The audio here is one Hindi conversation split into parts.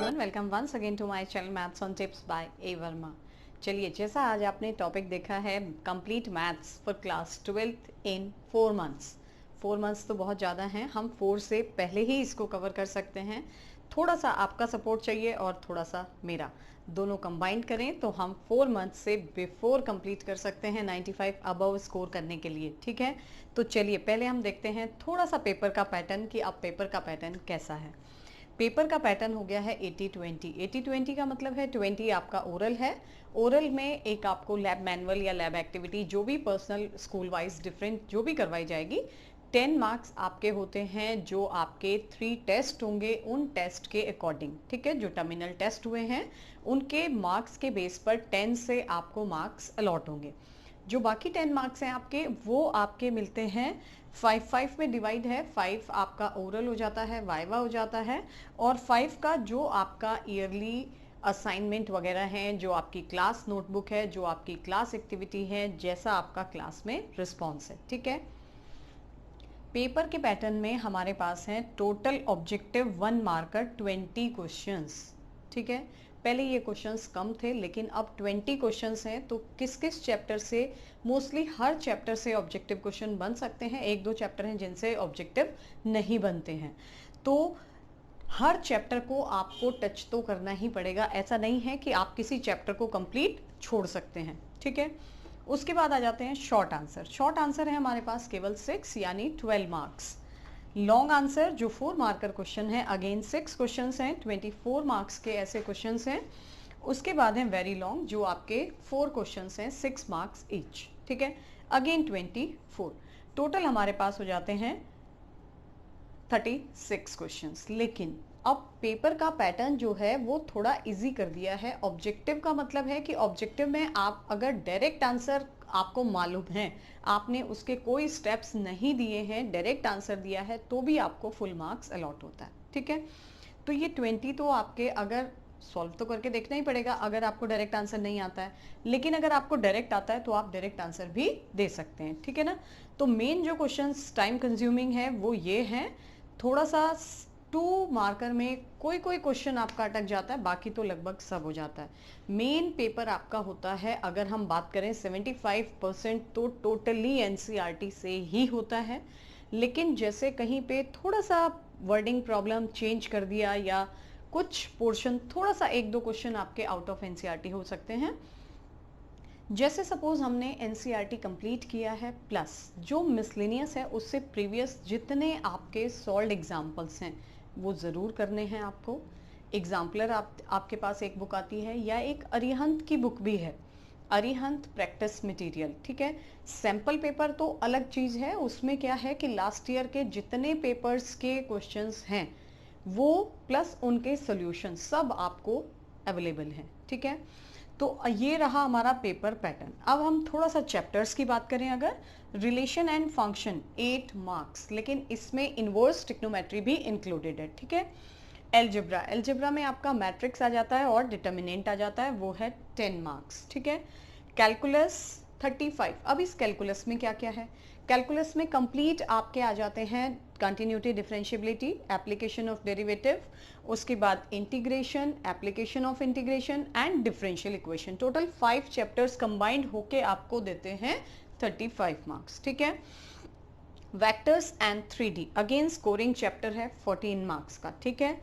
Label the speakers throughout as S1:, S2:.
S1: everyone, welcome once again to my channel Maths on Tips by A Verma. चलिए, जैसा आज आपने टॉपिक देखा है complete maths for class 12th in 4 months. 4 months तो बहुत ज़्यादा हैं, हम 4 से पहले ही इसको कवर कर सकते हैं। थोड़ा सा आपका सपोर्ट चाहिए और थोड़ा सा मेरा, दोनों कंबाइंड करें तो हम 4 मंथ से बिफोर कंप्लीट कर सकते हैं 95 अबव स्कोर करने के लिए। ठीक है, तो चलिए पहले हम देखते हैं थोड़ा सा पेपर का पैटर्न कि अब पेपर का पैटर्न कैसा है। पेपर का पैटर्न हो गया है 80-20। 80-20 का मतलब है 20 आपका ओरल है। ओरल में एक आपको लैब मैनुअल या लैब एक्टिविटी जो भी पर्सनल स्कूल वाइज डिफरेंट जो भी करवाई जाएगी। 10 मार्क्स आपके होते हैं जो आपके 3 टेस्ट होंगे उन टेस्ट के अकॉर्डिंग। ठीक है, जो टर्मिनल टेस्ट हुए हैं उनके मार्क्स के बेस पर 10 से आपको मार्क्स अलॉट होंगे। जो बाकी 10 मार्क्स हैं आपके वो आपके मिलते हैं 5-5 में डिवाइड है। 5 आपका ओरल हो जाता है, वाइवा हो जाता है, और 5 का जो आपका ईयरली असाइनमेंट वगैरह हैं, जो आपकी क्लास नोटबुक है, जो आपकी क्लास एक्टिविटी है, जैसा आपका क्लास में रिस्पॉन्स है। ठीक है, पेपर के पैटर्न में हमारे पास है टोटल ऑब्जेक्टिव 1 मार्कर 20 क्वेश्चंस। ठीक है, पहले ये क्वेश्चंस कम थे लेकिन अब 20 क्वेश्चंस हैं, तो किस किस चैप्टर से, मोस्टली हर चैप्टर से ऑब्जेक्टिव क्वेश्चन बन सकते हैं। 1-2 चैप्टर हैं जिनसे ऑब्जेक्टिव नहीं बनते हैं, तो हर चैप्टर को आपको टच तो करना ही पड़ेगा। ऐसा नहीं है कि आप किसी चैप्टर को कंप्लीट छोड़ सकते हैं। ठीक है, उसके बाद आ जाते हैं शॉर्ट आंसर। शॉर्ट आंसर है हमारे पास केवल 6 यानी 12 मार्क्स। लॉन्ग आंसर जो 4 मार्कर क्वेश्चन है, अगेन 6 क्वेश्चन हैं, 24 मार्क्स के ऐसे क्वेश्चन हैं। उसके बाद है वेरी लॉन्ग जो आपके 4 क्वेश्चन हैं, 6 मार्क्स ईच। ठीक है, अगेन 24। टोटल हमारे पास हो जाते हैं 36 क्वेश्चंस। लेकिन अब पेपर का पैटर्न जो है वो थोड़ा इजी कर दिया है। ऑब्जेक्टिव का मतलब है कि ऑब्जेक्टिव में आप अगर डायरेक्ट आंसर आपको मालूम है, आपने उसके कोई स्टेप्स नहीं दिए हैं, डायरेक्ट आंसर दिया है, तो भी आपको फुल मार्क्स अलॉट होता है। ठीक है, तो ये 20 तो आपके अगर सॉल्व तो करके देखना ही पड़ेगा अगर आपको डायरेक्ट आंसर नहीं आता है, लेकिन अगर आपको डायरेक्ट आता है तो आप डायरेक्ट आंसर भी दे सकते हैं। ठीक है ना, तो मेन जो क्वेश्चंस टाइम कंज्यूमिंग है वो ये हैं। थोड़ा सा 2 मार्कर में कोई कोई क्वेश्चन आपका अटक जाता है, बाकी तो लगभग सब हो जाता है। मेन पेपर आपका होता है, अगर हम बात करें 75% तो टोटली एनसीईआरटी से ही होता है। लेकिन जैसे कहीं पे थोड़ा सा वर्डिंग प्रॉब्लम चेंज कर दिया या कुछ पोर्शन थोड़ा सा 1-2 क्वेश्चन आपके आउट ऑफ एनसीईआरटी हो सकते हैं। जैसे सपोज हमने एनसीईआरटी कंप्लीट किया है, प्लस जो मिसलेनियस है उससे प्रीवियस जितने आपके सॉल्व्ड एग्जाम्पल्स हैं वो ज़रूर करने हैं आपको। एग्जाम्पलर आपके पास एक बुक आती है या एक अरिहंत की बुक भी है, अरिहंत प्रैक्टिस मटेरियल। ठीक है, सैम्पल पेपर तो अलग चीज़ है, उसमें क्या है कि लास्ट ईयर के जितने पेपर्स के क्वेश्चंस हैं वो प्लस उनके सॉल्यूशन सब आपको अवेलेबल हैं। ठीक है, तो ये रहा हमारा पेपर पैटर्न। अब हम थोड़ा सा चैप्टर्स की बात करें, अगर रिलेशन एंड फंक्शन 8 मार्क्स, लेकिन इसमें इनवर्स ट्रिग्नोमेट्री भी इंक्लूडेड है। ठीक है, एलजेब्रा, एलजेब्रा में आपका मैट्रिक्स आ जाता है और डिटर्मिनेंट आ जाता है, वो है 10 मार्क्स। ठीक है, कैलकुलस 35। अब इस कैलकुलस में क्या क्या है, कैलकुलस में कंप्लीट आपके आ जाते हैं continuity, differentiability, application of derivative, उसके बाद integration, application of integration and differential equation. Total 5 chapters combined होके आपको देते हैं 35 मार्क्स। ठीक है, vectors and 3D again scoring chapter है 14 मार्क्स का। ठीक है,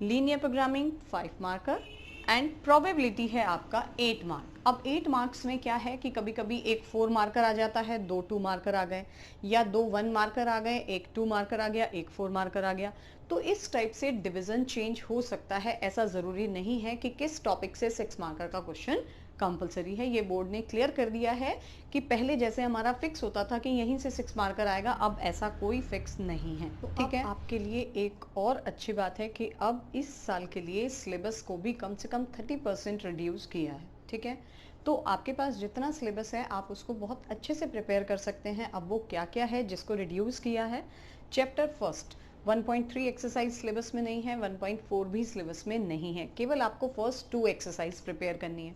S1: linear programming 5 marker and probability है आपका 8 मार्क। अब 8 मार्क्स में क्या है कि कभी कभी एक 4 मार्कर आ जाता है, 2 2 मार्कर आ गए, या 2 1 मार्कर आ गए, एक 2 मार्कर आ गया, एक 4 मार्कर आ गया। तो इस टाइप से डिवीजन चेंज हो सकता है, ऐसा ज़रूरी नहीं है कि किस टॉपिक से 6 मार्कर का क्वेश्चन कंपलसरी है। ये बोर्ड ने क्लियर कर दिया है कि पहले जैसे हमारा फिक्स होता था कि यहीं से 6 मार्कर आएगा, अब ऐसा कोई फिक्स नहीं है। तो ठीक है, आपके लिए एक और अच्छी बात है कि अब इस साल के लिए सिलेबस को भी कम से कम 30% रिड्यूस किया है। ठीक है, तो आपके पास जितना सिलेबस है आप उसको बहुत अच्छे से प्रिपेयर कर सकते हैं। अब वो क्या क्या है जिसको रिड्यूस किया है, चैप्टर फर्स्ट 1.3 एक्सरसाइज सिलेबस में नहीं है, 1.4 भी सिलेबस में नहीं है, केवल आपको फर्स्ट 2 एक्सरसाइज प्रिपेयर करनी है।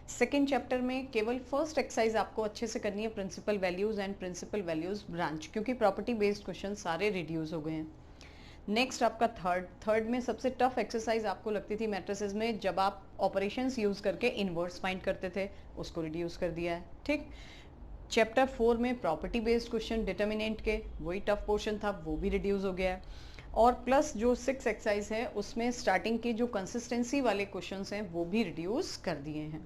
S1: सेकेंड चैप्टर में केवल फर्स्ट एक्सरसाइज आपको अच्छे से करनी है, principle values and principle values branch, क्योंकि प्रॉपर्टी बेस्ड क्वेश्चन सारे रिड्यूस हो गए हैं। नेक्स्ट आपका थर्ड में सबसे टफ एक्सरसाइज आपको लगती थी मैट्रिसेस में जब आप ऑपरेशंस यूज करके इनवर्स फाइंड करते थे, उसको रिड्यूस कर दिया है। ठीक, चैप्टर 4 में प्रॉपर्टी बेस्ड क्वेश्चन डिटर्मिनेंट के, वही टफ पोर्शन था, वो भी रिड्यूस हो गया है। और प्लस जो 6 एक्सरसाइज है उसमें स्टार्टिंग के जो कंसिस्टेंसी वाले क्वेश्चंस हैं वो भी रिड्यूस कर दिए हैं।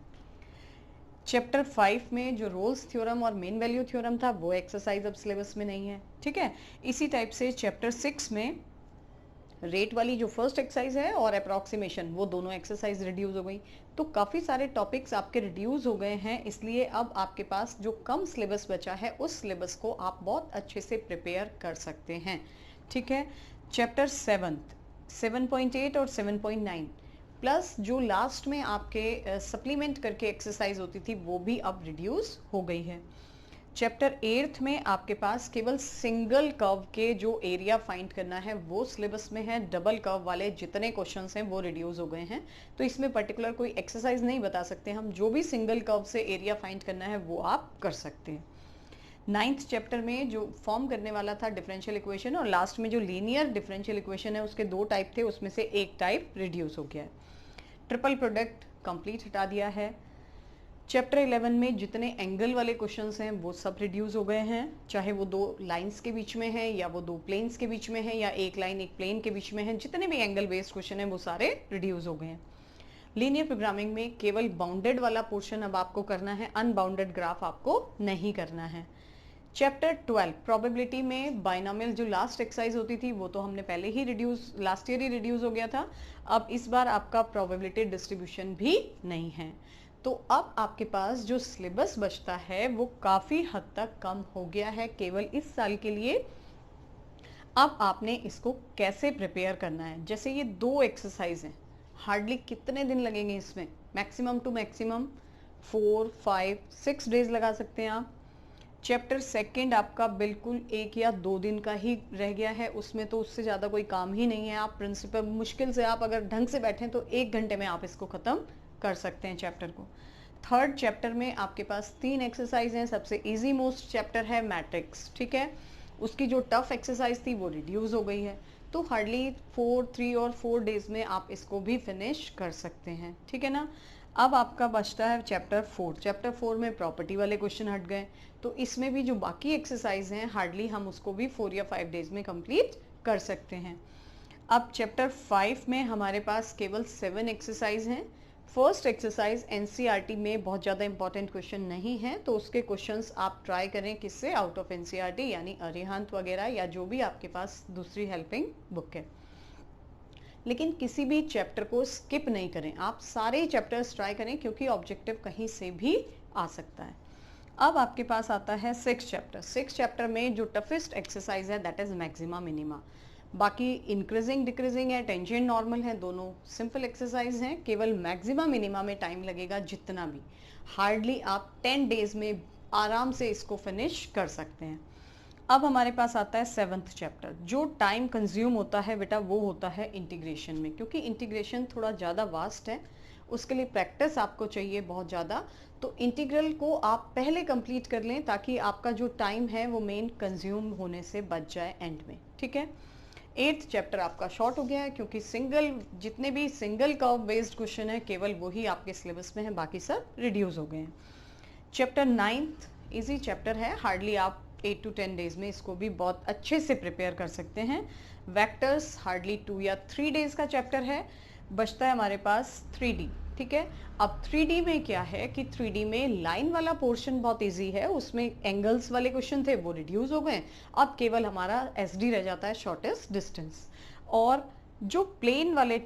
S1: चैप्टर 5 में जो रोल्स थ्योरम और मेन वैल्यू थ्योरम था वो एक्सरसाइज अब सिलेबस में नहीं है। ठीक है, इसी टाइप से चैप्टर 6 में रेट वाली जो फर्स्ट एक्सरसाइज है और अप्रॉक्सीमेशन, वो दोनों एक्सरसाइज रिड्यूस हो गई। तो काफ़ी सारे टॉपिक्स आपके रिड्यूस हो गए हैं, इसलिए अब आपके पास जो कम सिलेबस बचा है उस सिलेबस को आप बहुत अच्छे से प्रिपेयर कर सकते हैं। ठीक है, चैप्टर 7.8 और 7.9 प्लस जो लास्ट में आपके सप्लीमेंट करके एक्सरसाइज होती थी वो भी अब रिड्यूस हो गई है। चैप्टर 8 में आपके पास केवल सिंगल कर्व के जो एरिया फाइंड करना है वो सिलेबस में है, डबल कर्व वाले जितने क्वेश्चंस हैं वो रिड्यूस हो गए हैं, तो इसमें पर्टिकुलर कोई एक्सरसाइज नहीं बता सकते हम, जो भी सिंगल कर्व से एरिया फाइंड करना है वो आप कर सकते हैं। 9th चैप्टर में जो फॉर्म करने वाला था डिफरेंशियल इक्वेशन और लास्ट में जो लीनियर डिफरेंशियल इक्वेशन है उसके 2 टाइप थे, उसमें से एक टाइप रिड्यूस हो गया है। ट्रिपल प्रोडक्ट कंप्लीट हटा दिया है। चैप्टर 11 में जितने एंगल वाले क्वेश्चंस हैं वो सब रिड्यूस हो गए हैं, चाहे वो 2 लाइंस के बीच में है या वो 2 प्लेन्स के बीच में है या एक लाइन एक प्लेन के बीच में है, जितने भी एंगल बेस्ड क्वेश्चन हैं वो सारे रिड्यूस हो गए हैं। लीनियर प्रोग्रामिंग में केवल बाउंडेड वाला पोर्शन अब आपको करना है, अनबाउंडेड ग्राफ आपको नहीं करना है। चैप्टर 12 प्रोबेबिलिटी में बाइनोमियल जो लास्ट एक्सरसाइज होती थी वो तो हमने पहले ही लास्ट ईयर ही रिड्यूस हो गया था, अब इस बार आपका प्रोबेबिलिटी डिस्ट्रीब्यूशन भी नहीं है। तो अब आपके पास जो सिलेबस बचता है वो काफ़ी हद तक कम हो गया है केवल इस साल के लिए। अब आपने इसको कैसे प्रिपेयर करना है, जैसे ये 2 एक्सरसाइज हैं, हार्डली कितने दिन लगेंगे इसमें, मैक्सिमम टू मैक्सिमम 4, 5, 6 डेज लगा सकते हैं आप। चैप्टर 2 आपका बिल्कुल 1 या 2 दिन का ही रह गया है, उसमें तो उससे ज़्यादा कोई काम ही नहीं है। आप प्रिंसिपल मुश्किल से आप अगर ढंग से बैठें तो 1 घंटे में आप इसको ख़त्म कर सकते हैं चैप्टर को। 3rd चैप्टर में आपके पास 3 एक्सरसाइज हैं, सबसे इजी मोस्ट चैप्टर है मैट्रिक्स। ठीक है, उसकी जो टफ एक्सरसाइज थी वो रिड्यूस हो गई है, तो हार्डली 3 और 4 डेज में आप इसको भी फिनिश कर सकते हैं। ठीक है ना। अब आपका बचता है चैप्टर 4। चैप्टर 4 में प्रॉपर्टी वाले क्वेश्चन हट गए, तो इसमें भी जो बाकी एक्सरसाइज हैं हार्डली हम उसको भी 4 या 5 डेज में कंप्लीट कर सकते हैं। अब चैप्टर 5 में हमारे पास केवल 7 एक्सरसाइज हैं। फर्स्ट एक्सरसाइज एनसीईआरटी में बहुत ज़्यादा इंपॉर्टेंट क्वेश्चन नहीं है, तो उसके क्वेश्चंस आप ट्राई करें किससे, आउट ऑफ एनसीईआरटी यानी अरिहंत वगैरह या जो भी आपके पास दूसरी हेल्पिंग बुक है। लेकिन किसी भी चैप्टर को स्किप नहीं करें, आप सारे चैप्टर्स ट्राई करें क्योंकि ऑब्जेक्टिव कहीं से भी आ सकता है। अब आपके पास आता है 6 चैप्टर। 6 चैप्टर में जो टफेस्ट एक्सरसाइज है दैट इज मैक्सिमा मिनिमा, बाकी इंक्रीजिंग डिक्रीजिंग है, टेंजेंट नॉर्मल है, दोनों सिंपल एक्सरसाइज हैं। केवल मैक्सिमा मिनिमा में टाइम लगेगा जितना भी, हार्डली आप 10 डेज में आराम से इसको फिनिश कर सकते हैं। अब हमारे पास आता है 7th चैप्टर। जो टाइम कंज्यूम होता है बेटा वो होता है इंटीग्रेशन में, क्योंकि इंटीग्रेशन थोड़ा ज़्यादा वास्ट है, उसके लिए प्रैक्टिस आपको चाहिए बहुत ज़्यादा, तो इंटीग्रल को आप पहले कंप्लीट कर लें ताकि आपका जो टाइम है वो मेन कंज्यूम होने से बच जाए एंड में। ठीक है, 8th चैप्टर आपका शॉर्ट हो गया है क्योंकि जितने भी सिंगल कर्व बेस्ड क्वेश्चन है केवल वही आपके सिलेबस में है, बाकी सब रिड्यूस हो गए हैं। चैप्टर 9th इजी चैप्टर है, हार्डली आप 8 to 10 डेज में इसको भी बहुत अच्छे से प्रिपेयर कर सकते हैं। वेक्टर्स हार्डली 2 या 3 डेज का चैप्टर है। बचता है हमारे पास 3D। ठीक है, अब 3D में क्या है कि 3D में लाइन वाला पोर्शन बहुत इजी है, उसमें एंगल्स वाले क्वेश्चन थे वो रिड्यूस हो गए, अब केवल हमारा SD रह जाता है, शॉर्टेस्ट डिस्टेंस। और जो प्लेन वाले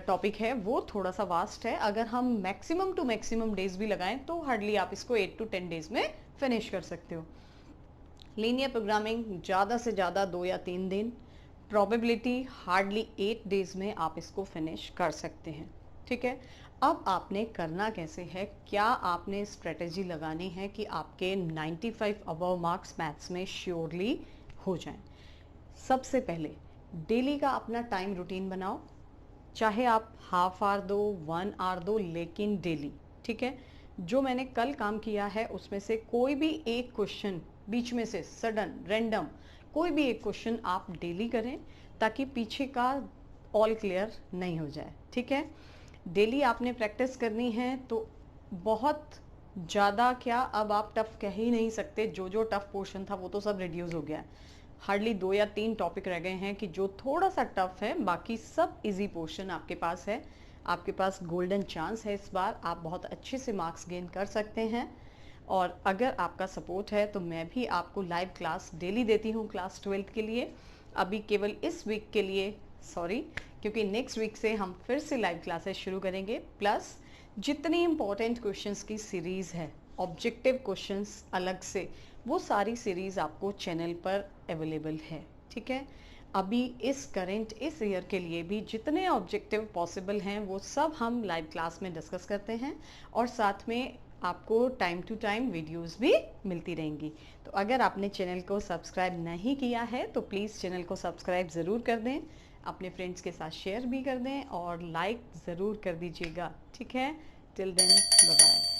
S1: टॉपिक है वो थोड़ा सा वास्ट है, अगर हम मैक्सिमम टू मैक्सिमम डेज भी लगाएं तो हार्डली आप इसको 8 to 10 डेज में फिनिश कर सकते हो। लीनियर प्रोग्रामिंग ज़्यादा से ज़्यादा 2 या 3 दिन, प्रोबेबिलिटी हार्डली 8 डेज में आप इसको फिनिश कर सकते हैं। ठीक है, अब आपने करना कैसे है, क्या आपने स्ट्रेटेजी लगानी है कि आपके 95 अबव मार्क्स मैथ्स में श्योरली हो जाएं। सबसे पहले डेली का अपना टाइम रूटीन बनाओ, चाहे आप हाफ आवर दो, 1 आवर दो, लेकिन डेली। ठीक है, जो मैंने कल काम किया है उसमें से कोई भी एक क्वेश्चन बीच में से सडन रैंडम कोई भी एक क्वेश्चन आप डेली करें, ताकि पीछे का ऑल क्लियर नहीं हो जाए। ठीक है, डेली आपने प्रैक्टिस करनी है, तो बहुत ज़्यादा क्या, अब आप टफ कह ही नहीं सकते। जो जो टफ पोर्शन था वो तो सब रिड्यूस हो गया है। हार्डली 2 या 3 टॉपिक रह गए हैं कि जो थोड़ा सा टफ है, बाकी सब इजी पोर्शन आपके पास है। आपके पास गोल्डन चांस है, इस बार आप बहुत अच्छे से मार्क्स गेन कर सकते हैं। और अगर आपका सपोर्ट है तो मैं भी आपको लाइव क्लास डेली देती हूँ क्लास 12 के लिए। अभी केवल इस वीक के लिए सॉरी, क्योंकि नेक्स्ट वीक से हम फिर से लाइव क्लासेस शुरू करेंगे। प्लस जितनी इम्पोर्टेंट क्वेश्चंस की सीरीज़ है, ऑब्जेक्टिव क्वेश्चंस अलग से, वो सारी सीरीज़ आपको चैनल पर अवेलेबल है। ठीक है, अभी इस ईयर के लिए भी जितने ऑब्जेक्टिव पॉसिबल हैं वो सब हम लाइव क्लास में डिस्कस करते हैं, और साथ में आपको टाइम टू टाइम वीडियोस भी मिलती रहेंगी। तो अगर आपने चैनल को सब्सक्राइब नहीं किया है तो प्लीज़ चैनल को सब्सक्राइब ज़रूर कर दें, अपने फ्रेंड्स के साथ शेयर भी कर दें और लाइक ज़रूर कर दीजिएगा। ठीक है, टिल देन बाय बाय।